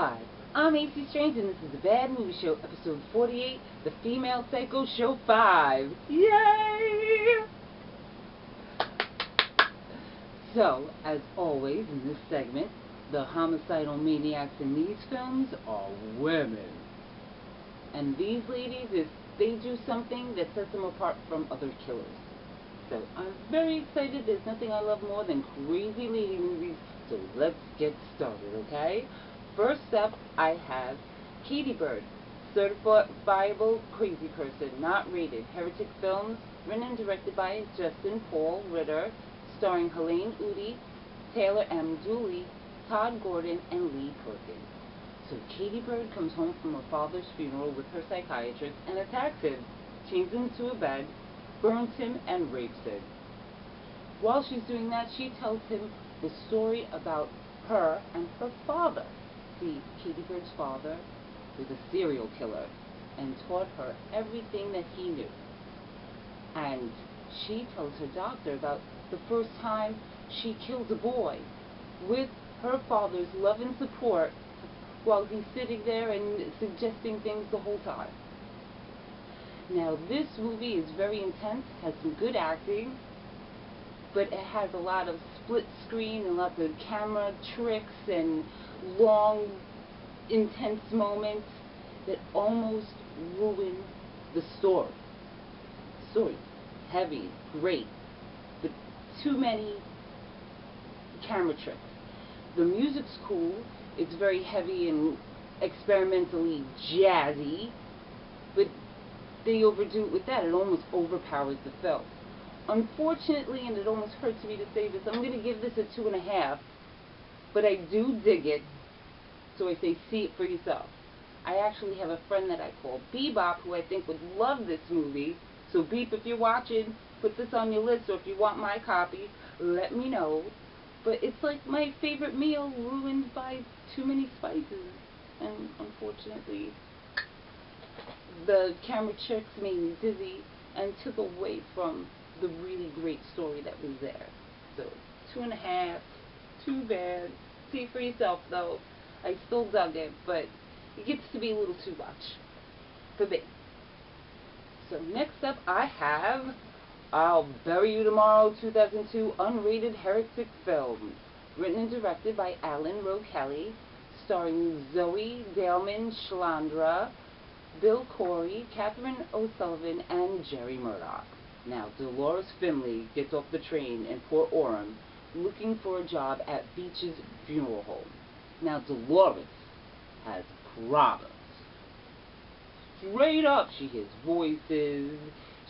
Hi, I'm AC Strange, and this is the Bad Movie Show, episode 48, The Female Psycho Show 5. Yay! So, as always, in this segment, the homicidal maniacs in these films are women. And these ladies, if they do something that sets them apart from other killers. So, I'm very excited. There's nothing I love more than crazy lady movies. So, let's get started, okay? First up, I have Katiebird, Certifiable Crazy Person, not rated, Heretic Films, written and directed by Justin Paul Ritter, starring Helene Udy, Taylor M. Dooley, Todd Gordon, and Lee Perkins. So Katiebird comes home from her father's funeral with her psychiatrist and attacks him, chains him to a bed, burns him, and rapes him. While she's doing that, she tells him the story about her and her father. See, Katiebird's father was a serial killer and taught her everything that he knew. And she tells her doctor about the first time she killed a boy with her father's love and support while he's sitting there and suggesting things the whole time. Now, this movie is very intense, has some good acting, but it has a lot of split screen and lots of camera tricks and long, intense moments that almost ruin the story. The story, heavy, great, but too many camera tricks. The music's cool, it's very heavy and experimentally jazzy, but they overdo it with that. It almost overpowers the film. Unfortunately, and it almost hurts me to say this, I'm going to give this a 2.5, but I do dig it, so I say see it for yourself. I actually have a friend that I call Bebop, who I think would love this movie, so Beep, if you're watching, put this on your list, or if you want my copy, let me know. But it's like my favorite meal ruined by too many spices, and unfortunately, the camera tricks made me dizzy and took away from the really great story that was there. So 2.5, too bad. See for yourself though. I still dug it, but it gets to be a little too much for me. So next up I have I'll Bury You Tomorrow 2002 unrated heretic films, written and directed by Alan Rowe Kelly, starring Zoe Dalman-Schlandra, Bill Corey, Catherine O'Sullivan, and Jerry Murdoch. Now, Dolores Finley gets off the train in Port Orem looking for a job at Beach's funeral home. Now, Dolores has problems. Straight up, she hears voices,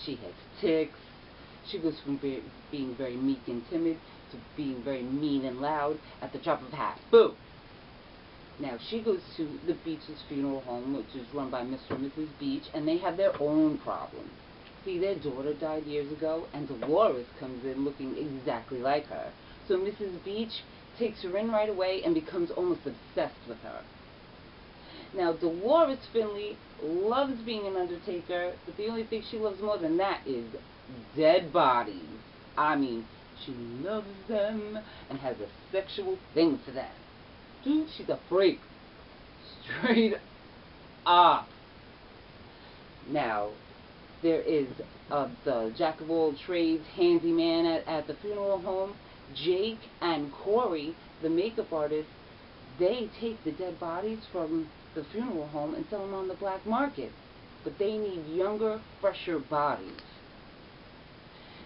she has tics, she goes from being very meek and timid to being very mean and loud at the drop of a hat. Boom! Now, she goes to the Beach's funeral home, which is run by Mr. and Mrs. Beach, and they have their own problems. See, their daughter died years ago, and Dolores comes in looking exactly like her. So Mrs. Beach takes her in right away and becomes almost obsessed with her. Now, Dolores Finley loves being an undertaker, but the only thing she loves more than that is dead bodies. I mean, she loves them and has a sexual thing for them. Dude, she's a freak. Straight up. Now, there is the jack of all trades handyman at the funeral home. Jake and Corey, the makeup artist, they take the dead bodies from the funeral home and sell them on the black market. But they need younger, fresher bodies.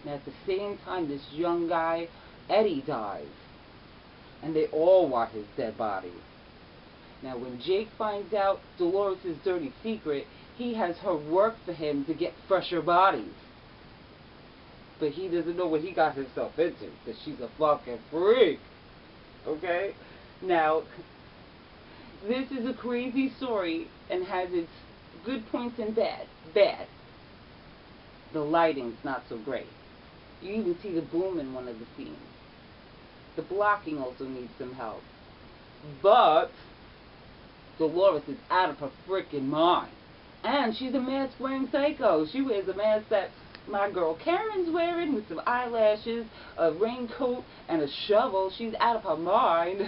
Now, at the same time, this young guy, Eddie, dies. And they all want his dead body. Now, when Jake finds out Dolores' dirty secret, he has her work for him to get fresher bodies. But he doesn't know what he got himself into, because she's a fucking freak. Okay? Now, this is a crazy story and has its good points and bad. Bad. The lighting's not so great. You even see the boom in one of the scenes. The blocking also needs some help. But Dolores is out of her frickin' mind. And she's a mask-wearing psycho. She wears a mask that my girl Karen's wearing with some eyelashes, a raincoat, and a shovel. She's out of her mind.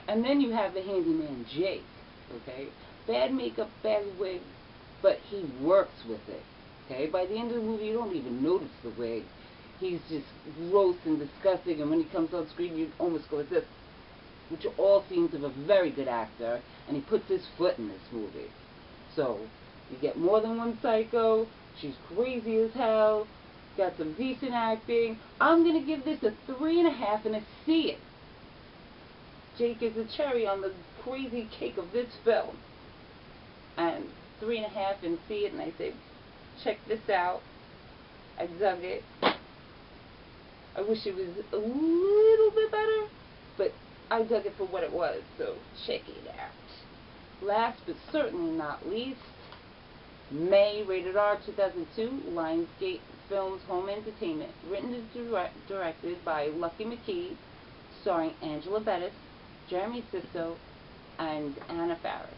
And then you have the handyman Jake, okay? Bad makeup, bad wig, but he works with it, okay? By the end of the movie, you don't even notice the wig. He's just gross and disgusting, and when he comes on screen, you almost go like this, which are all scenes of a very good actor, and he puts his foot in this movie. So, you get more than one psycho, she's crazy as hell, got some decent acting. I'm going to give this a 3.5 and a C it. Jake is a cherry on the crazy cake of this film. And 3.5 and see it, and I say, check this out. I dug it. I wish it was a little bit better, but I dug it for what it was, so check it out. Last but certainly not least, May, rated R, 2002, Lionsgate Films Home Entertainment, written and directed by Lucky McKee, starring Angela Bettis, Jeremy Sisto, and Anna Faris.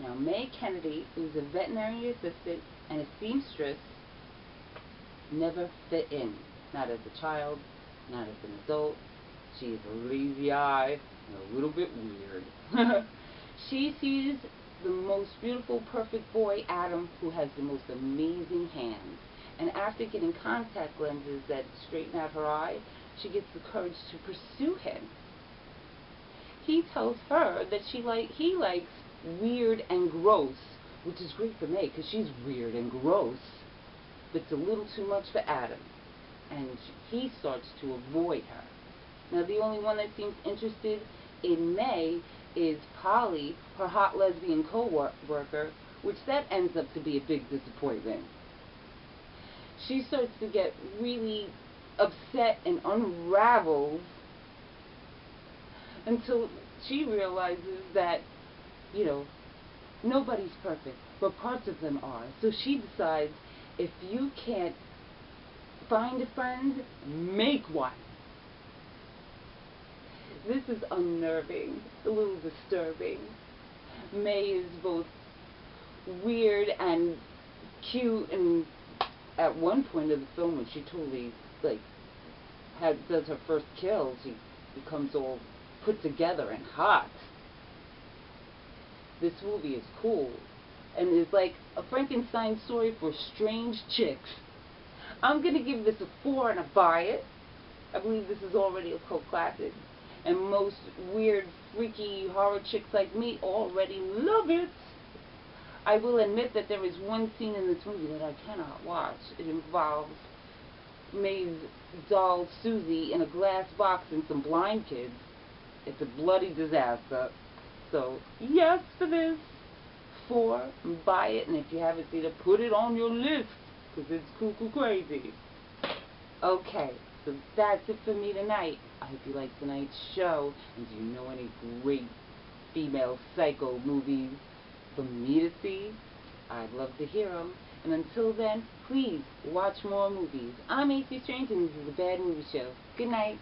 Now, May Kennedy, who's a veterinary assistant and a seamstress, never fit in. Not as a child, not as an adult. She is a lazy eye and a little bit weird. She sees the most beautiful, perfect boy, Adam, who has the most amazing hands. And after getting contact lenses that straighten out her eye, she gets the courage to pursue him. He tells her that he likes weird and gross, which is great for May because she's weird and gross, but it's a little too much for Adam, and he starts to avoid her. Now, the only one that seems interested in May is Polly, her hot lesbian co-worker, which that ends up to be a big disappointment. She starts to get really upset and unravels until she realizes that, you know, nobody's perfect, but parts of them are. So she decides, if you can't find a friend, make one. This is unnerving, a little disturbing. May is both weird and cute, and at one point of the film when she totally, like, does her first kill, she becomes all put together and hot. This movie is cool, and is like a Frankenstein story for strange chicks. I'm going to give this a 4 and a buy it. I believe this is already a cult classic, and most weird, freaky horror chicks like me already love it. I will admit that there is one scene in this movie that I cannot watch. It involves May's doll Susie in a glass box and some blind kids. It's a bloody disaster. So, yes for this. 4, buy it, and if you haven't seen it, put it on your list, because it's cuckoo crazy. Okay, so that's it for me tonight. I hope you liked tonight's show, and do you know any great female psycho movies for me to see? I'd love to hear them. And until then, please watch more movies. I'm AC Strange, and this is a Bad Movie Show. Good night.